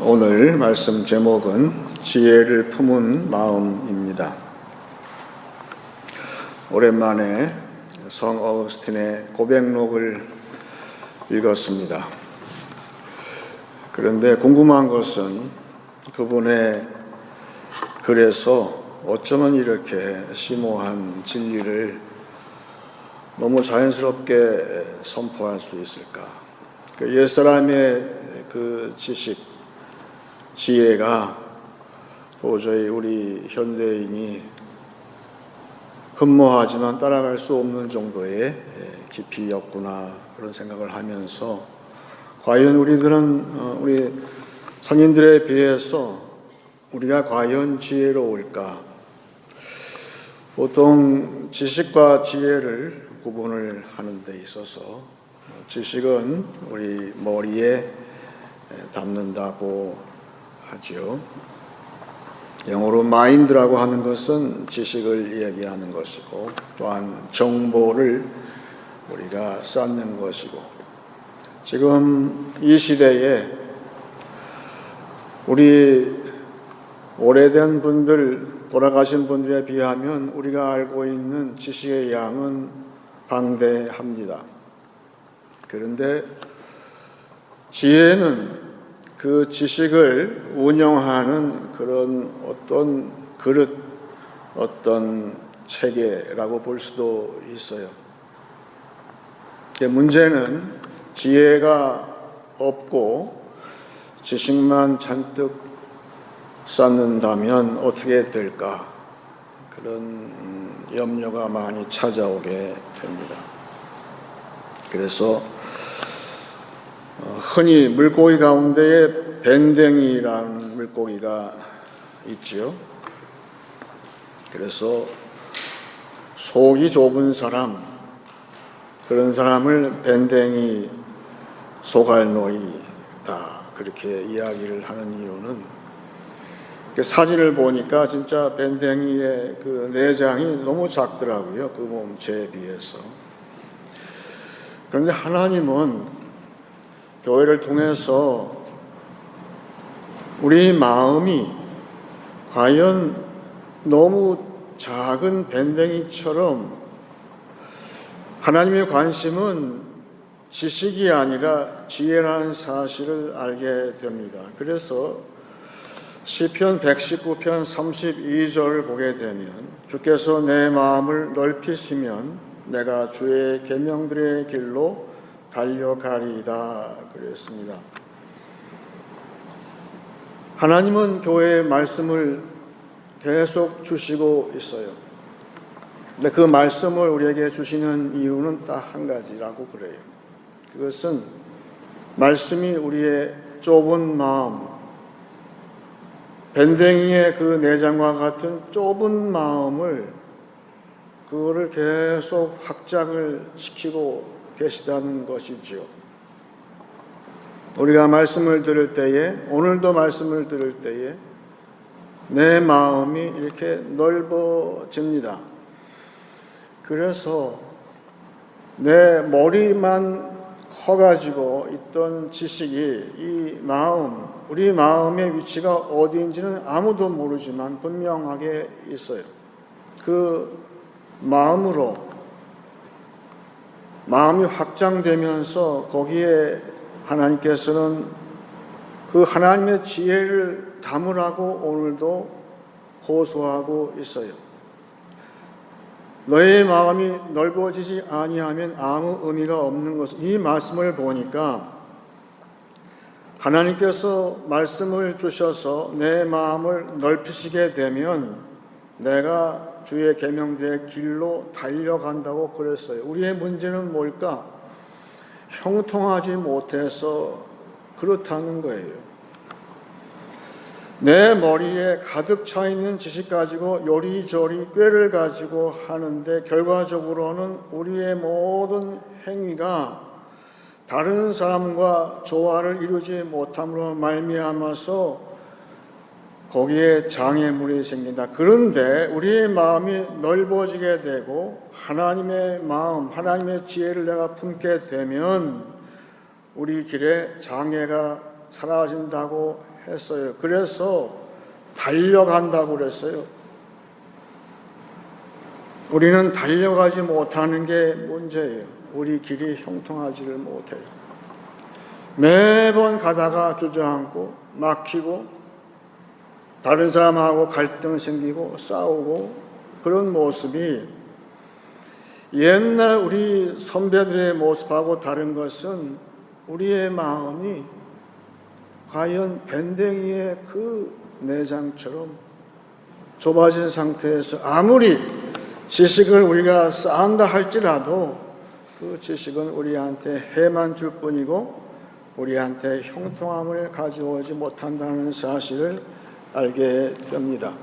오늘 말씀 제목은 지혜를 품은 마음입니다. 오랜만에 성 어거스틴의 고백록을 읽었습니다. 그런데 궁금한 것은 그분의 글에서 어쩌면 이렇게 심오한 진리를 너무 자연스럽게 선포할 수 있을까? 그 옛사람의 그 지식, 지혜가 도저히 우리 현대인이 흠모하지만 따라갈 수 없는 정도의 깊이였구나, 그런 생각을 하면서 과연 우리들은 우리 선인들에 비해서 우리가 과연 지혜로울까? 보통 지식과 지혜를 구분을 하는 데 있어서 지식은 우리 머리에 담는다고 하죠. 영어로 마인드라고 하는 것은 지식을 얘기하는 것이고, 또한 정보를 우리가 쌓는 것이고, 지금 이 시대에 우리 오래된 분들, 돌아가신 분들에 비하면 우리가 알고 있는 지식의 양은 방대합니다. 그런데 지혜는 그 지식을 운영하는 그런 어떤 그릇, 어떤 체계라고 볼 수도 있어요. 문제는 지혜가 없고 지식만 잔뜩 쌓는다면 어떻게 될까? 그런 염려가 많이 찾아오게 됩니다. 그래서 흔히 물고기 가운데에 밴댕이라는 물고기가 있지요. 그래서 속이 좁은 사람, 그런 사람을 밴댕이 소갈놀이다, 그렇게 이야기를 하는 이유는 사진을 보니까 진짜 밴댕이의 그 내장이 너무 작더라고요, 그 몸체에 비해서. 그런데 하나님은 교회를 통해서 우리 마음이 과연 너무 작은 밴댕이처럼, 하나님의 관심은 지식이 아니라 지혜라는 사실을 알게 됩니다. 그래서 시편 119편 32절을 보게 되면, 주께서 내 마음을 넓히시면 내가 주의 계명들의 길로 달려가리이다, 그랬습니다. 하나님은 교회의 말씀을 계속 주시고 있어요. 근데 그 말씀을 우리에게 주시는 이유는 딱 한 가지라고 그래요. 그것은 말씀이 우리의 좁은 마음, 밴댕이의 그 내장과 같은 좁은 마음을, 그거를 계속 확장을 시키고 계시다는 것이지요. 우리가 말씀을 들을 때에, 오늘도 말씀을 들을 때에 내 마음이 이렇게 넓어집니다. 그래서 내 머리만 커가지고 있던 지식이 이 마음, 우리 마음의 위치가 어디인지는 아무도 모르지만 분명하게 있어요. 그 마음으로 마음이 확장되면서 거기에 하나님께서는 그 하나님의 지혜를 담으라고 오늘도 호소하고 있어요. 너의 마음이 넓어지지 아니하면 아무 의미가 없는 것은, 이 말씀을 보니까 하나님께서 말씀을 주셔서 내 마음을 넓히시게 되면 내가 주의 계명들의 길로 달려간다고 그랬어요. 우리의 문제는 뭘까? 형통하지 못해서 그렇다는 거예요. 내 머리에 가득 차 있는 지식 가지고 요리조리 꾀를 가지고 하는데 결과적으로는 우리의 모든 행위가 다른 사람과 조화를 이루지 못함으로 말미암아서 거기에 장애물이 생긴다. 그런데 우리의 마음이 넓어지게 되고 하나님의 마음, 하나님의 지혜를 내가 품게 되면 우리 길에 장애가 사라진다고 했어요. 그래서 달려간다고 그랬어요. 우리는 달려가지 못하는 게 문제예요. 우리 길이 형통하지를 못해요. 매번 가다가 주저앉고 막히고 다른 사람하고 갈등 생기고 싸우고 그런 모습이 옛날 우리 선배들의 모습하고 다른 것은 우리의 마음이 과연 밴댕이의 그 내장처럼 좁아진 상태에서 아무리 지식을 우리가 쌓는다 할지라도 그 지식은 우리한테 해만 줄 뿐이고 우리한테 형통함을 가져오지 못한다는 사실을 알게 됩니다.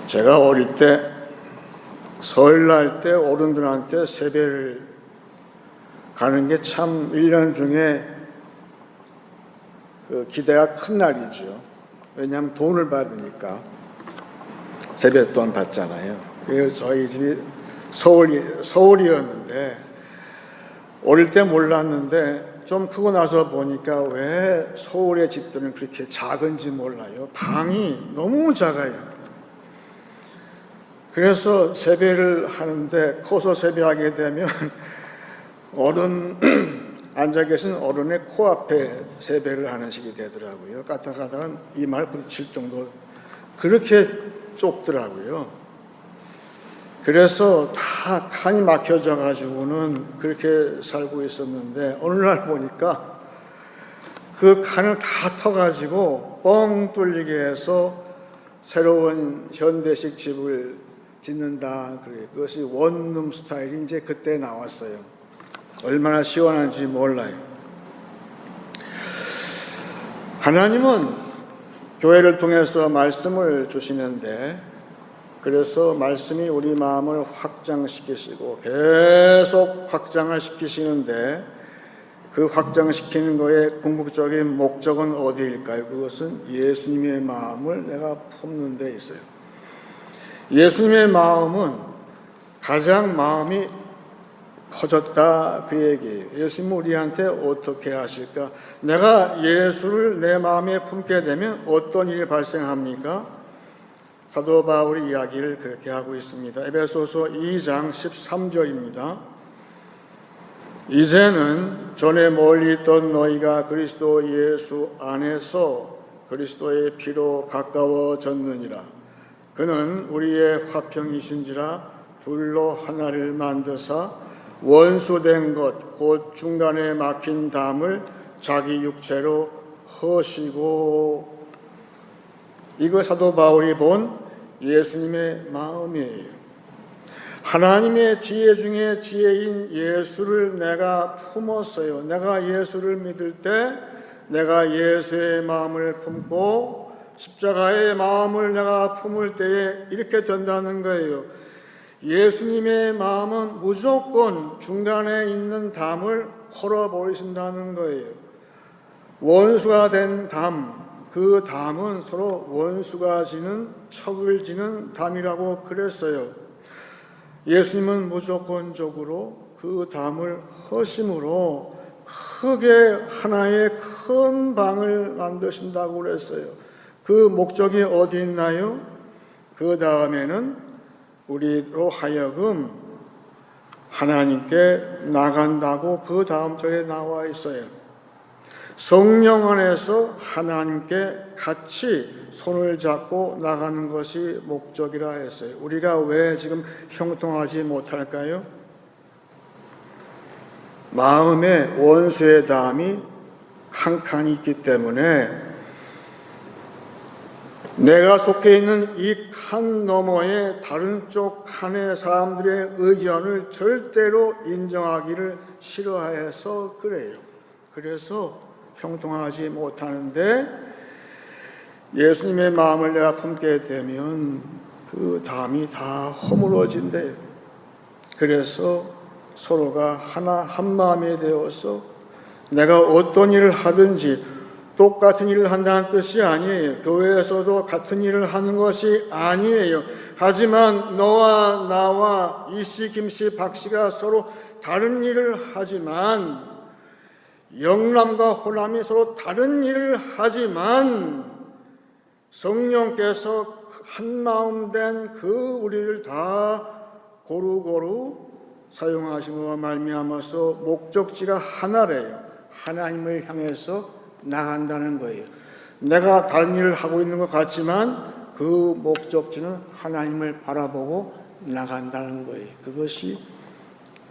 제가 어릴 때 설날 때 어른들한테 세배를 가는 게 참 1년 중에 그 기대가 큰 날이죠. 왜냐하면 돈을 받으니까 세뱃돈 받잖아요. 그래서 저희 집이 서울이었는데 어릴 때 몰랐는데 좀 크고 나서 보니까 왜 서울의 집들은 그렇게 작은지 몰라요. 방이 너무 작아요. 그래서 세배를 하는데 커서 세배하게 되면 어른 앉아 계신 어른의 코앞에 세배를 하는 식이 되더라고요. 가다가 이마를 부딪힐 정도 그렇게 좁더라고요. 그래서 다 칸이 막혀져 가지고는 그렇게 살고 있었는데 어느 날 보니까 그 칸을 다 터가지고 뻥 뚫리게 해서 새로운 현대식 집을 짓는다. 그것이 원룸 스타일이 이제 그때 나왔어요. 얼마나 시원한지 몰라요. 하나님은 교회를 통해서 말씀을 주시는데 그래서 말씀이 우리 마음을 확장시키시고 계속 확장을 시키시는데 그 확장시키는 거의 궁극적인 목적은 어디일까요? 그것은 예수님의 마음을 내가 품는 데 있어요. 예수님의 마음은 가장 마음이 커졌다 그 얘기예요. 예수님은 우리한테 어떻게 하실까? 내가 예수를 내 마음에 품게 되면 어떤 일이 발생합니까? 사도 바울이 이야기를 그렇게 하고 있습니다. 에베소서 2장 13절입니다. 이제는 전에 멀리 있던 너희가 그리스도 예수 안에서 그리스도의 피로 가까워졌느니라. 그는 우리의 화평이신지라 둘로 하나를 만드사 원수된 것 곧 중간에 막힌 담을 자기 육체로 허시고. 이거 사도 바울이 본 예수님의 마음이에요. 하나님의 지혜 중에 지혜인 예수를 내가 품었어요. 내가 예수를 믿을 때 내가 예수의 마음을 품고 십자가의 마음을 내가 품을 때에 이렇게 된다는 거예요. 예수님의 마음은 무조건 중간에 있는 담을 헐어버리신다는 거예요. 원수가 된 담, 그 담은 서로 원수가 지는 척을 지는 담이라고 그랬어요. 예수님은 무조건적으로 그 담을 허심으로 크게 하나의 큰 방을 만드신다고 그랬어요. 그 목적이 어디 있나요? 그 다음에는 우리로 하여금 하나님께 나간다고 그 다음 절에 나와 있어요. 성령 안에서 하나님께 같이 손을 잡고 나가는 것이 목적이라 했어요. 우리가 왜 지금 형통하지 못할까요? 마음에 원수의 담이 한 칸이 있기 때문에 내가 속해 있는 이 칸 너머에 다른 쪽 칸의 사람들의 의견을 절대로 인정하기를 싫어해서 그래요. 그래서 형통하지 못하는데 예수님의 마음을 내가 품게 되면 그 담이 다 허물어진대요. 그래서 서로가 하나 한 마음이 되어서 내가 어떤 일을 하든지 똑같은 일을 한다는 뜻이 아니에요. 교회에서도 같은 일을 하는 것이 아니에요. 하지만 너와 나와 이씨, 김씨, 박씨가 서로 다른 일을 하지만, 영남과 호남이 서로 다른 일을 하지만 성령께서 한 마음 된 그 우리를 다 고루고루 사용하심으로 말미암아서 목적지가 하나래요. 하나님을 향해서 나간다는 거예요. 내가 다른 일을 하고 있는 것 같지만 그 목적지는 하나님을 바라보고 나간다는 거예요. 그것이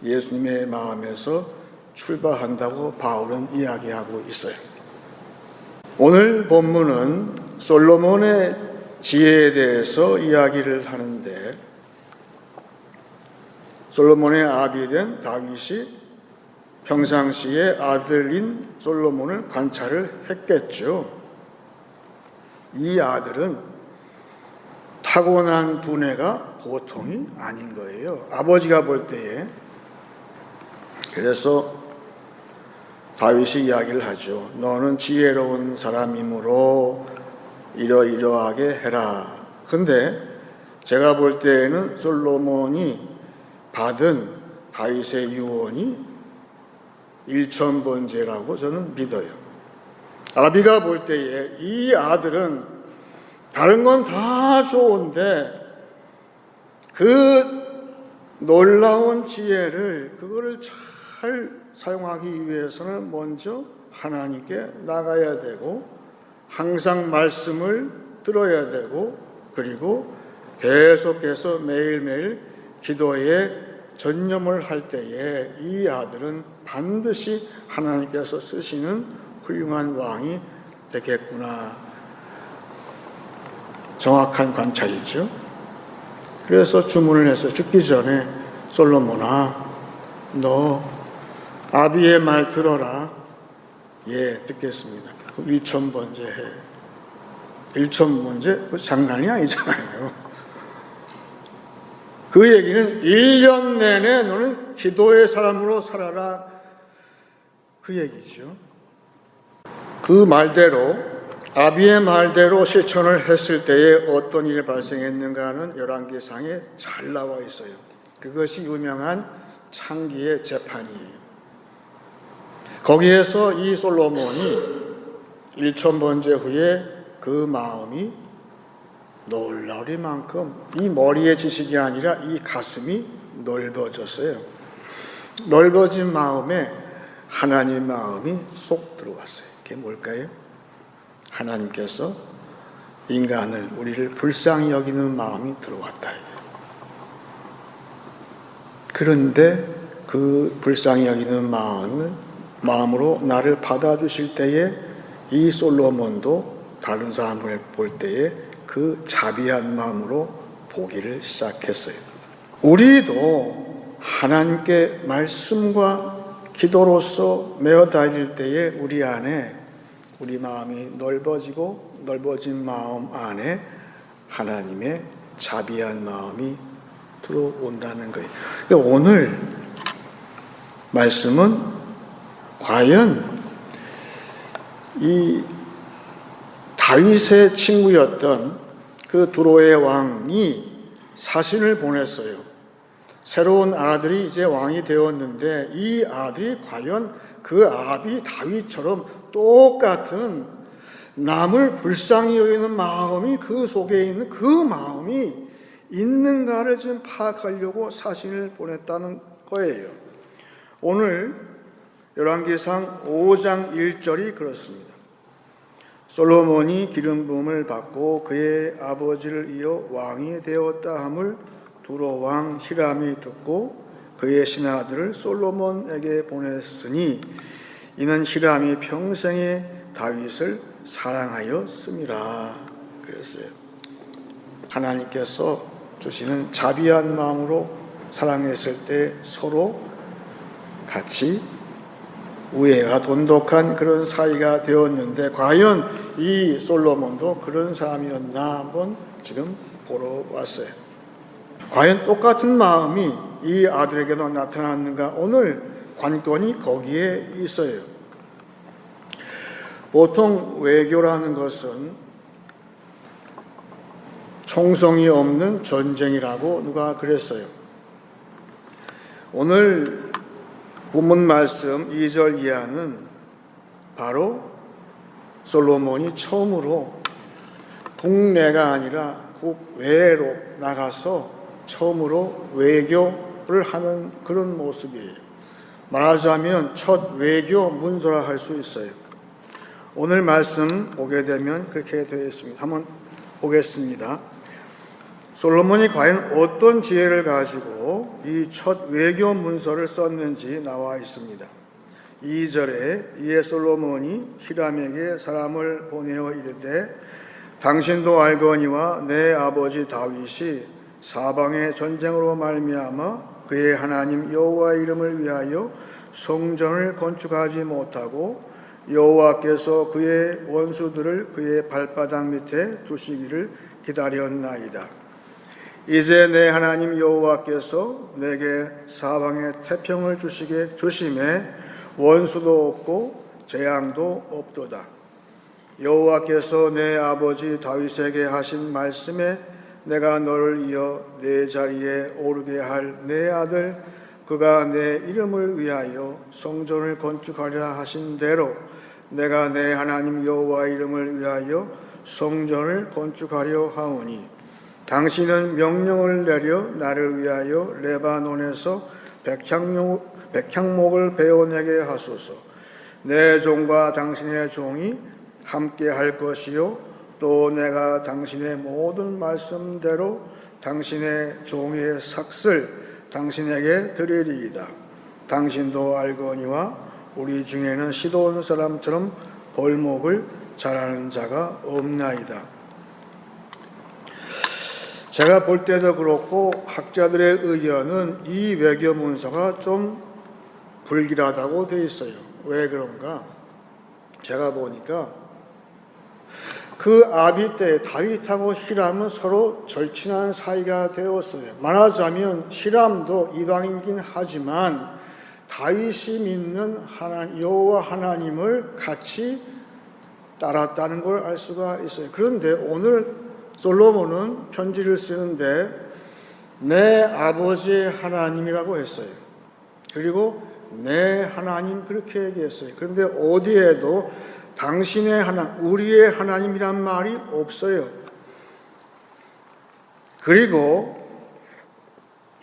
예수님의 마음에서 출발한다고 바울은 이야기하고 있어요. 오늘 본문은 솔로몬의 지혜에 대해서 이야기를 하는데, 솔로몬의 아비 된 다윗이 평상시에 아들인 솔로몬을 관찰을 했겠죠. 이 아들은 타고난 두뇌가 보통이 아닌 거예요. 아버지가 볼 때에. 그래서 다윗이 이야기를 하죠. 너는 지혜로운 사람이므로 이러이러하게 해라. 근데 제가 볼 때에는 솔로몬이 받은 다윗의 유언이 일천번제라고 저는 믿어요. 아비가 볼 때에 이 아들은 다른 건 다 좋은데 그 놀라운 지혜를, 그거를 잘 사용하기 위해서는 먼저 하나님께 나가야 되고 항상 말씀을 들어야 되고, 그리고 계속해서 매일매일 기도에 전념을 할 때에 이 아들은 반드시 하나님께서 쓰시는 훌륭한 왕이 되겠구나. 정확한 관찰이죠. 그래서 주문을 해서 죽기 전에 솔로몬아, 너 아비의 말 들어라. 예, 듣겠습니다. 일천번제 해. 일천번제? 장난이 아니잖아요. 그 얘기는 1년 내내 너는 기도의 사람으로 살아라. 그 얘기죠. 그 말대로, 아비의 말대로 실천을 했을 때에 어떤 일이 발생했는가는 열왕기상에 잘 나와 있어요. 그것이 유명한 창기의 재판이에요. 거기에서 이 솔로몬이 일천번제 후에 그 마음이 놀라리만큼 이 머리의 지식이 아니라 이 가슴이 넓어졌어요. 넓어진 마음에 하나님의 마음이 쏙 들어왔어요. 그게 뭘까요? 하나님께서 인간을, 우리를 불쌍히 여기는 마음이 들어왔다. 그런데 그 불쌍히 여기는 마음으로 나를 받아주실 때에 이 솔로몬도 다른 사람을 볼 때에 그 자비한 마음으로 보기를 시작했어요. 우리도 하나님께 말씀과 기도로서 메어 다닐 때에 우리 안에, 우리 마음이 넓어지고 넓어진 마음 안에 하나님의 자비한 마음이 들어온다는 거예요. 오늘 말씀은 과연 이 다윗의 친구였던 그 두로의 왕이 사신을 보냈어요. 새로운 아들이 이제 왕이 되었는데 이 아들이 과연 그 아비 다윗처럼 똑같은 남을 불쌍히 여기는 마음이, 그 속에 있는 그 마음이 있는가를 지금 파악하려고 사신을 보냈다는 거예요. 오늘 열왕기상 5장 1절이 그렇습니다. 솔로몬이 기름 부음을 받고 그의 아버지를 이어 왕이 되었다 함을 두로 왕 히람이 듣고 그의 신하들을 솔로몬에게 보냈으니 이는 히람이 평생에 다윗을 사랑하였음이라. 그랬어요. 하나님께서 주시는 자비한 마음으로 사랑했을 때 서로 같이 우애가 돈독한 그런 사이가 되었는데 과연 이 솔로몬도 그런 사람이었나 한번 지금 보러 왔어요. 과연 똑같은 마음이 이 아들에게도 나타났는가? 오늘 관건이 거기에 있어요. 보통 외교라는 것은 총성이 없는 전쟁이라고 누가 그랬어요. 오늘 본문 말씀 2절 이하는 바로 솔로몬이 처음으로 국내가 아니라 국외로 나가서 처음으로 외교를 하는 그런 모습이에요. 말하자면 첫 외교 문서라 할 수 있어요. 오늘 말씀 보게 되면 그렇게 되어 있습니다. 한번 보겠습니다. 솔로몬이 과연 어떤 지혜를 가지고 이 첫 외교 문서를 썼는지 나와 있습니다. 2절에 이에 솔로몬이 히람에게 사람을 보내어 이르되 당신도 알거니와 내 아버지 다윗이 사방의 전쟁으로 말미암아 그의 하나님 여호와의 이름을 위하여 성전을 건축하지 못하고 여호와께서 그의 원수들을 그의 발바닥 밑에 두시기를 기다렸나이다. 이제 내 하나님 여호와께서 내게 사방에 태평을 주시게 주심에 원수도 없고 재앙도 없도다. 여호와께서 내 아버지 다윗에게 하신 말씀에 내가 너를 이어 내 자리에 오르게 할 내 아들 그가 내 이름을 위하여 성전을 건축하리라 하신 대로 내가 내 하나님 여호와의 이름을 위하여 성전을 건축하려 하오니 당신은 명령을 내려 나를 위하여 레바논에서 백향목을 베어내게 하소서. 내 종과 당신의 종이 함께 할 것이요 또 내가 당신의 모든 말씀대로 당신의 종의 삭슬 당신에게 드리리이다. 당신도 알거니와 우리 중에는 시돈 사람처럼 벌목을 잘하는 자가 없나이다. 제가 볼 때도 그렇고 학자들의 의견은 이 외교 문서가 좀 불길하다고 되어 있어요. 왜 그런가? 제가 보니까 그 아비 때 다윗하고 히람은 서로 절친한 사이가 되었어요. 말하자면 히람도 이방인이긴 하지만 다윗이 믿는 여호와 하나님을 같이 따랐다는 걸 알 수가 있어요. 그런데 오늘 솔로몬은 편지를 쓰는데 내 아버지의 하나님이라고 했어요. 그리고 내 하나님 그렇게 얘기했어요. 그런데 어디에도 당신의 하나님, 우리의 하나님이란 말이 없어요. 그리고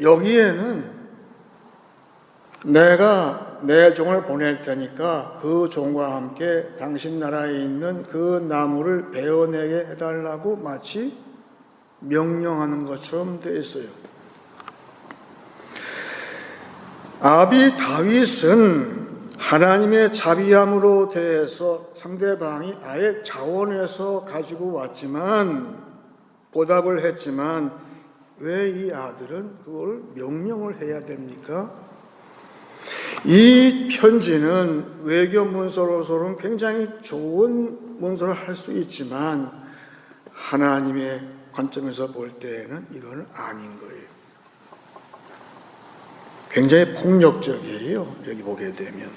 여기에는 내가 내 종을 보낼 테니까 그 종과 함께 당신 나라에 있는 그 나무를 베어내게 해달라고 마치 명령하는 것처럼 되어 있어요. 아비 다윗은 하나님의 자비함으로 대해서 상대방이 아예 자원해서 가지고 왔지만 보답을 했지만 왜 이 아들은 그걸 명령을 해야 됩니까? 이 편지는 외교 문서로서는 굉장히 좋은 문서를 할 수 있지만 하나님의 관점에서 볼 때에는 이건 아닌 거예요. 굉장히 폭력적이에요. 여기 보게 되면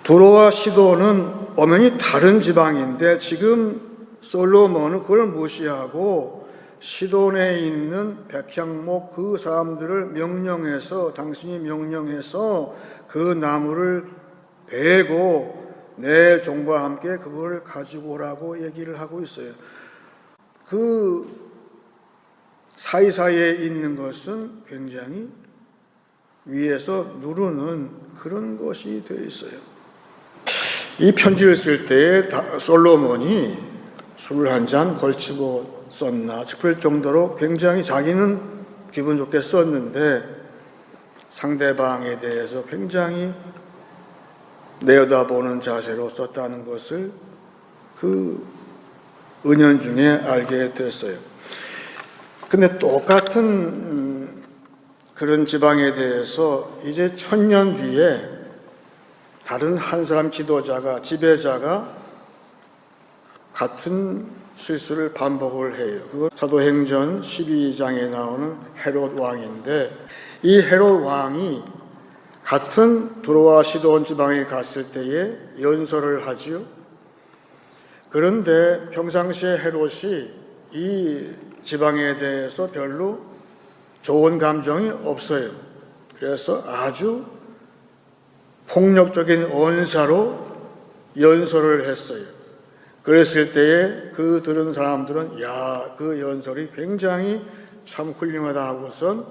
두로와 시돈은 엄연히 다른 지방인데 지금 솔로몬은 그걸 무시하고 시돈에 있는 백향목 그 사람들을 명령해서 당신이 명령해서 그 나무를 베고 내 종과 함께 그걸 가지고 오라고 얘기를 하고 있어요. 그 사이사이에 있는 것은 굉장히 위에서 누르는 그런 것이 되어 있어요. 이 편지를 쓸 때 솔로몬이 술 한 잔 걸치고 썼나 싶을 정도로 굉장히 자기는 기분 좋게 썼는데 상대방에 대해서 굉장히 내려다보는 자세로 썼다는 것을 그 은연중에 알게 됐어요. 근데 똑같은 그런 지방에 대해서 이제 1000년 뒤에 다른 한 사람 지도자가, 지배자가 같은 실수를 반복을 해요. 그거 사도행전 12장에 나오는 헤롯 왕인데, 이 헤롯 왕이 같은 두로와 시돈 지방에 갔을 때에 연설을 하지요. 그런데 평상시에 헤롯이 이 지방에 대해서 별로 좋은 감정이 없어요. 그래서 아주 폭력적인 언사로 연설을 했어요. 그랬을 때에 그 들은 사람들은 그 연설이 굉장히 참 훌륭하다 하고선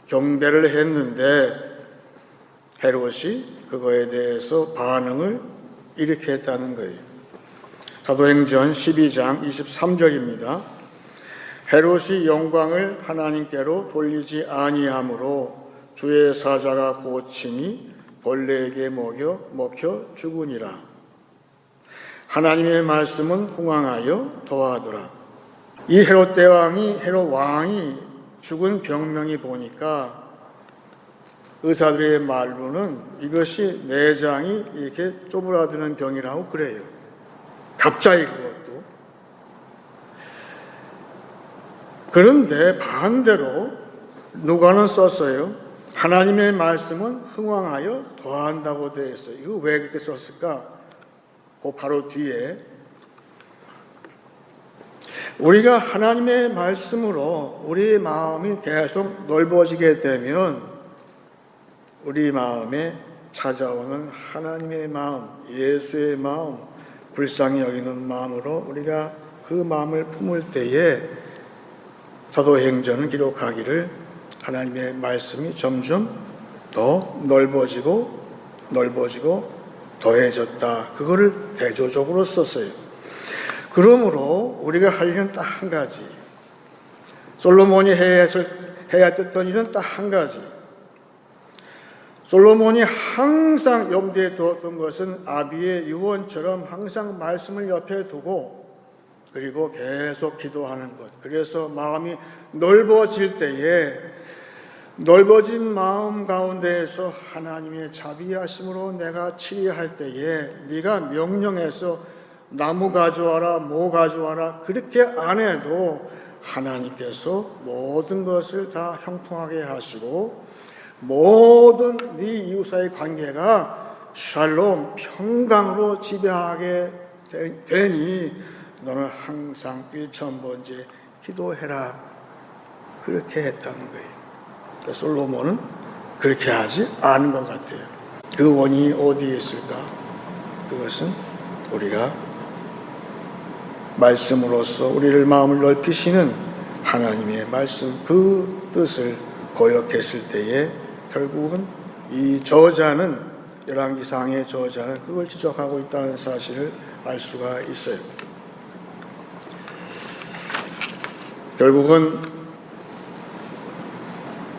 경배를 했는데, 헤롯이 그거에 대해서 반응을 이렇게 했다는 거예요. 사도행전 12장 23절입니다. 헤롯이 영광을 하나님께로 돌리지 아니하므로 주의 사자가 고치니 벌레에게 먹혀 죽으니라. 하나님의 말씀은 흥왕하여 더하더라. 이 헤롯 왕이 죽은 병명이 보니까 의사들의 말로는 이것이 내장이 이렇게 쪼그라드는 병이라고 그래요. 갑자기 그것도. 그런데 반대로 누가는 썼어요. 하나님의 말씀은 흥왕하여 더한다고 되어 있어요. 이거 왜 그렇게 썼을까? 그 바로 뒤에 우리가 하나님의 말씀으로 우리 마음이 계속 넓어지게 되면 우리 마음에 찾아오는 하나님의 마음, 예수의 마음, 불쌍히 여기는 마음으로 우리가 그 마음을 품을 때에 사도행전은 기록하기를 하나님의 말씀이 점점 더 넓어지고 더해졌다. 그거를 대조적으로 썼어요. 그러므로 우리가 할 일은 딱 한 가지. 솔로몬이 해야 됐던 일은 딱 한 가지. 솔로몬이 항상 염두에 두었던 것은 아비의 유언처럼 항상 말씀을 옆에 두고 그리고 계속 기도하는 것. 그래서 마음이 넓어질 때에 넓어진 마음 가운데에서 하나님의 자비하심으로 내가 치리할 때에 네가 명령해서 나무 가져와라, 뭐 가져와라 그렇게 안 해도 하나님께서 모든 것을 다 형통하게 하시고 모든 네 이웃과의 관계가 샬롬, 평강으로 지배하게 되니 너는 항상 일천번째 기도해라. 그렇게 했다는 거예요. 솔로몬은 그렇게 하지 않은 것 같아요. 그 원인이 어디에 있을까? 그것은 우리가 말씀으로써 우리를 마음을 넓히시는 하나님의 말씀, 그 뜻을 거역했을 때에 결국은 이 저자는, 열왕기상의 저자는 그걸 지적하고 있다는 사실을 알 수가 있어요. 결국은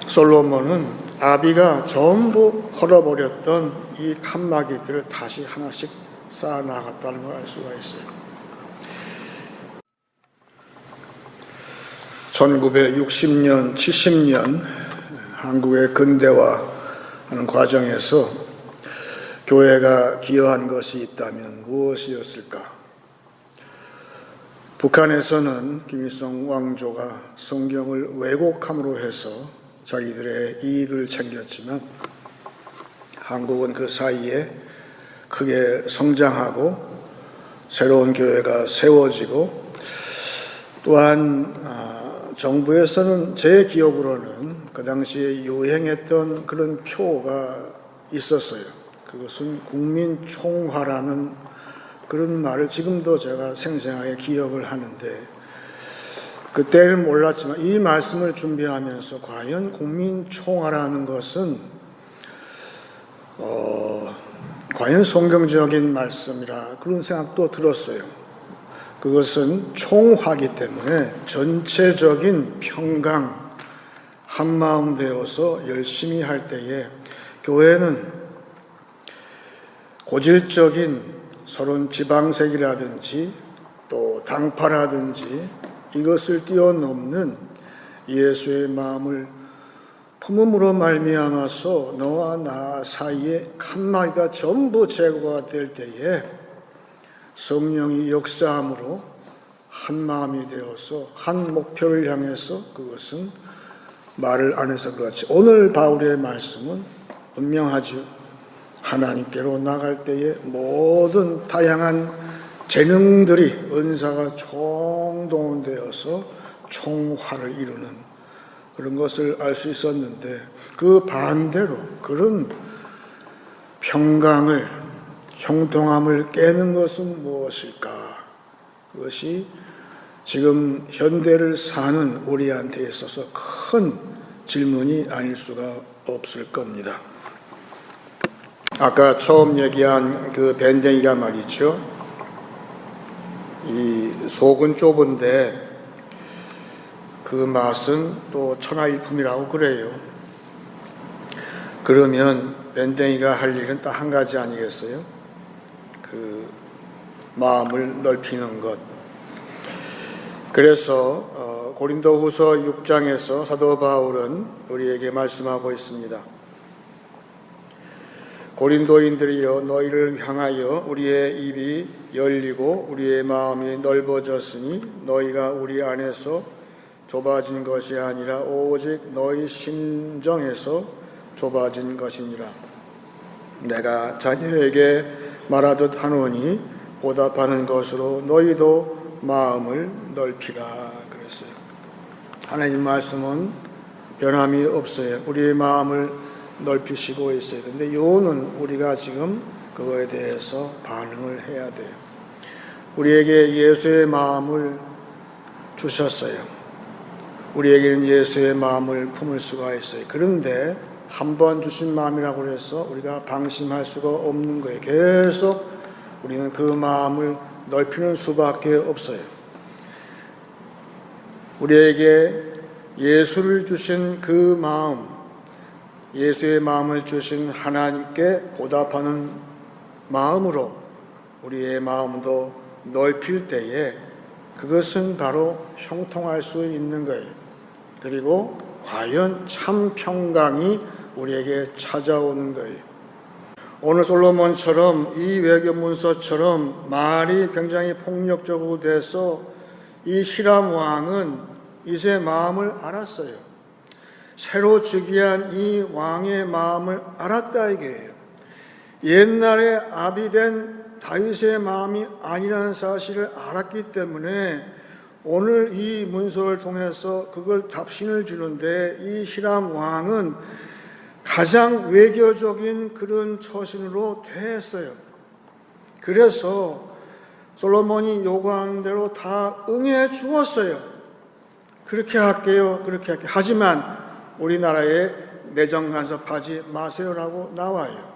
솔로몬은 아비가 전부 헐어버렸던 이 칸막이들을 다시 하나씩 쌓아나갔다는 걸 알 수가 있어요. 1960년, 70년 한국의 근대화하는 과정에서 교회가 기여한 것이 있다면 무엇이었을까? 북한에서는 김일성 왕조가 성경을 왜곡함으로 해서 자기들의 이익을 챙겼지만 한국은 그 사이에 크게 성장하고 새로운 교회가 세워지고 또한 정부에서는 제 기억으로는 그 당시에 유행했던 그런 표가 있었어요. 그것은 국민총화라는 그런 말을 지금도 제가 생생하게 기억을 하는데 그때는 몰랐지만 이 말씀을 준비하면서 과연 국민총화라는 것은 과연 성경적인 말씀이라 그런 생각도 들었어요. 그것은 총화기 때문에 전체적인 평강, 한마음 되어서 열심히 할 때에 교회는 고질적인 서론 지방색이라든지 또 당파라든지 이것을 뛰어넘는 예수의 마음을 품음으로 말미암아서 너와 나 사이에 칸막이가 전부 제거가 될 때에 성령이 역사함으로 한 마음이 되어서 한 목표를 향해서, 그것은 말을 안 해서 그렇지 오늘 바울의 말씀은 분명하죠. 하나님께로 나갈 때에 모든 다양한 재능들이, 은사가 총동원되어서 총화를 이루는 그런 것을 알 수 있었는데, 그 반대로 그런 평강을, 형통함을 깨는 것은 무엇일까? 그것이 지금 현대를 사는 우리한테 있어서 큰 질문이 아닐 수가 없을 겁니다. 아까 처음 얘기한 그 밴댕이가 말이죠. 이 속은 좁은데 그 맛은 또 천하일품이라고 그래요. 그러면 밴댕이가 할 일은 딱 한 가지 아니겠어요? 그 마음을 넓히는 것. 그래서 고린도후서 6장에서 사도 바울은 우리에게 말씀하고 있습니다. 고린도인들이여, 너희를 향하여 우리의 입이 열리고 우리의 마음이 넓어졌으니 너희가 우리 안에서 좁아진 것이 아니라 오직 너희 심정에서 좁아진 것이니라. 내가 자녀에게 말하듯 하노니 보답하는 것으로 너희도 마음을 넓히라 그랬어요. 하나님 말씀은 변함이 없어요. 우리의 마음을 넓히시고 있어요. 근데 요는 우리가 지금 그거에 대해서 반응을 해야 돼요. 우리에게 예수의 마음을 주셨어요. 우리에게는 예수의 마음을 품을 수가 있어요. 그런데 한 번 주신 마음이라고 해서 우리가 방심할 수가 없는 거예요. 계속 우리는 그 마음을 넓히는 수밖에 없어요. 우리에게 예수를 주신 그 마음, 예수의 마음을 주신 하나님께 보답하는 마음으로 우리의 마음도 넓힐 때에 그것은 바로 형통할 수 있는 거예요. 그리고 과연 참 평강이 우리에게 찾아오는 거예요. 오늘 솔로몬처럼 이 외교문서처럼 말이 굉장히 폭력적으로 돼서 이 히람 왕은 이제 마음을 알았어요. 새로 즉위한 이 왕의 마음을 알았다 이게요. 옛날에 아비된 다윗의 마음이 아니라는 사실을 알았기 때문에 오늘 이 문서를 통해서 그걸 답신을 주는데, 이 히람 왕은 가장 외교적인 그런 처신으로 대했어요. 그래서 솔로몬이 요구하는 대로 다 응해 주었어요. 그렇게 할게요, 그렇게 할게요. 하지만 우리나라에 내정 간섭하지 마세요라고 나와요.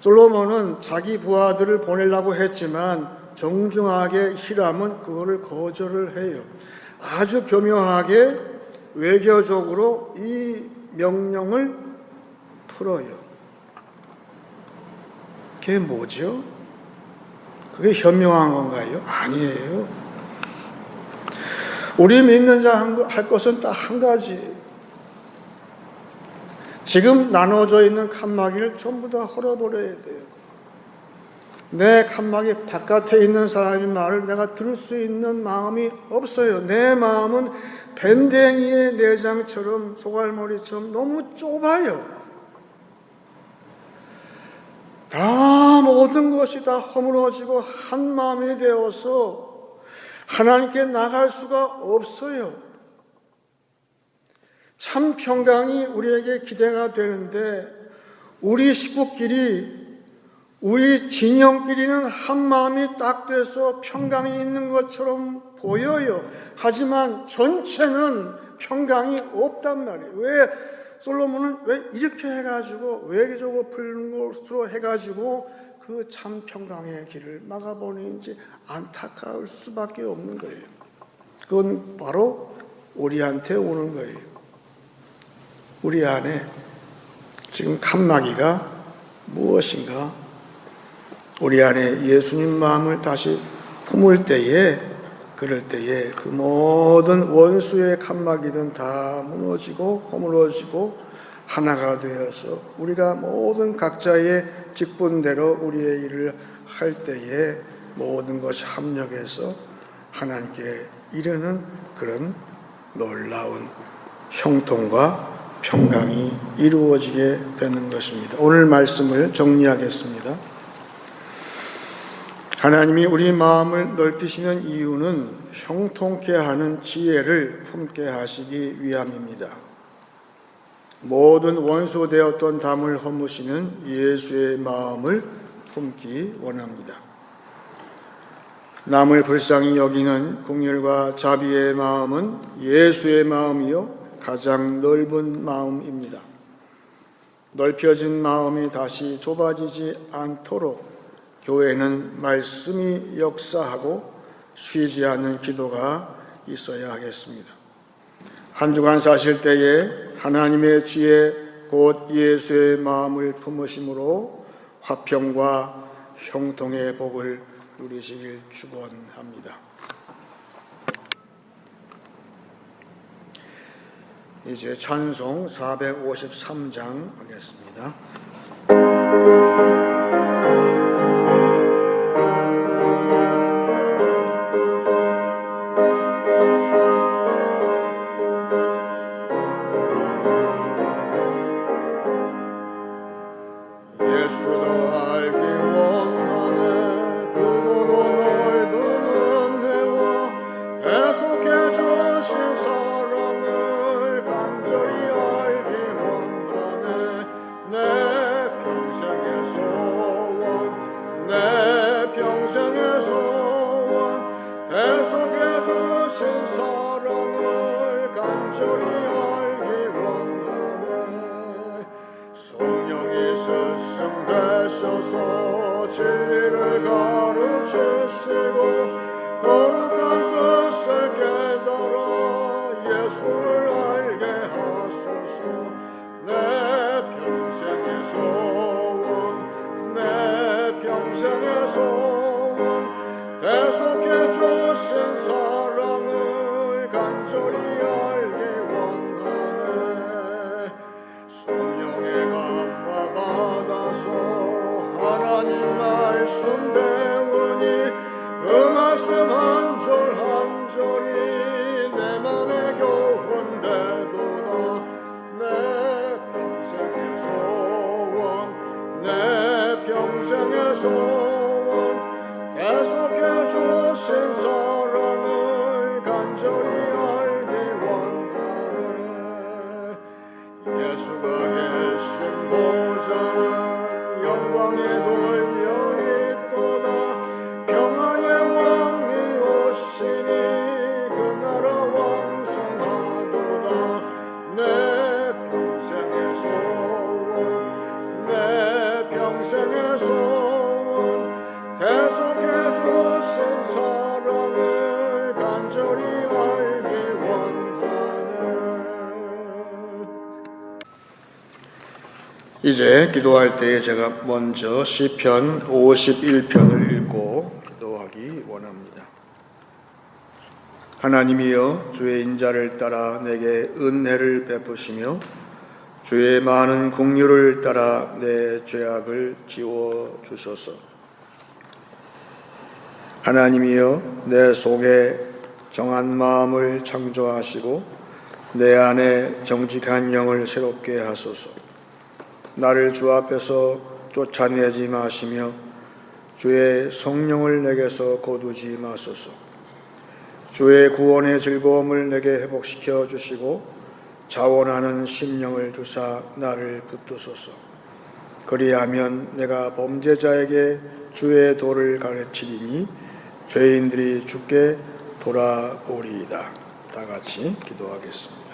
솔로몬은 자기 부하들을 보내려고 했지만 정중하게 히람은 그거를 거절을 해요. 아주 교묘하게 외교적으로 이 명령을 풀어요. 그게 뭐죠? 그게 현명한 건가요? 아니에요. 우리 믿는 자 할 것은 딱 한 가지. 지금 나눠져 있는 칸막이를 전부 다 헐어버려야 돼요. 내 칸막이 바깥에 있는 사람의 말을 내가 들을 수 있는 마음이 없어요. 내 마음은 밴댕이의 내장처럼, 소갈머리처럼 너무 좁아요. 다 모든 것이 다 허물어지고 한 마음이 되어서 하나님께 나갈 수가 없어요. 참 평강이 우리에게 기대가 되는데, 우리 식구끼리, 우리 진영끼리는 한 마음이 딱 돼서 평강이 있는 것처럼 보여요. 하지만 전체는 평강이 없단 말이에요. 왜 솔로몬은 왜 이렇게 해가지고 외교적으로 풀는 것으로 해가지고 그 참 평강의 길을 막아버리는지 안타까울 수밖에 없는 거예요. 그건 바로 우리한테 오는 거예요. 우리 안에 지금 칸막이가 무엇인가? 우리 안에 예수님 마음을 다시 품을 때에, 그럴 때에 그 모든 원수의 칸막이든 다 무너지고 허물어지고 하나가 되어서 우리가 모든 각자의 직분대로 우리의 일을 할 때에 모든 것이 합력해서 하나님께 이르는 그런 놀라운 형통과 평강이 이루어지게 되는 것입니다. 오늘 말씀을 정리하겠습니다. 하나님이 우리 마음을 넓히시는 이유는 형통케 하는 지혜를 품게 하시기 위함입니다. 모든 원수되었던 담을 허무시는 예수의 마음을 품기 원합니다. 남을 불쌍히 여기는 긍휼과 자비의 마음은 예수의 마음이요 가장 넓은 마음입니다. 넓혀진 마음이 다시 좁아지지 않도록 교회는 말씀이 역사하고 쉬지 않는 기도가 있어야 하겠습니다. 한 주간 사실 때에 하나님의 지혜 곧 예수의 마음을 품으심으로 화평과 형통의 복을 누리시길 축원합니다. 이제 찬송 453장 하겠습니다. 진리를 가르치시고 거룩한 뜻을 깨달아 예수를 알게 하소서. 내 평생의 소원 내 평생의 소원 대속해 주신 사랑을 간절히 알기 원하네. 성령의 감화 받아서 하나님 말씀 배우니 그 말씀 한 절 한 절이 내 맘에 교훈되도다. 내 평생의 소원 내 평생의 소원 대속해 주신 사랑을 간절히 알기 원하네. 예수가 계신 보좌는 영광에 돌려 있도다. 평화의 왕이 오시니 그 나라 왕성하도다. 내 평생의 소원 내 평생의 소원 대속해 주신 사랑을 간절히 알기 원하네. 이제 기도할 때에 제가 먼저 시편 51편을 읽고 기도하기 원합니다. 하나님이여 주의 인자를 따라 내게 은혜를 베푸시며 주의 많은 긍휼을 따라 내 죄악을 지워 주소서. 하나님이여 내 속에 정한 마음을 창조하시고 내 안에 정직한 영을 새롭게 하소서. 나를 주 앞에서 쫓아내지 마시며 주의 성령을 내게서 거두지 마소서. 주의 구원의 즐거움을 내게 회복시켜 주시고 자원하는 심령을 주사 나를 붙드소서. 그리하면 내가 범죄자에게 주의 도를 가르치리니 죄인들이 주께 돌아오리이다. 다 같이 기도하겠습니다.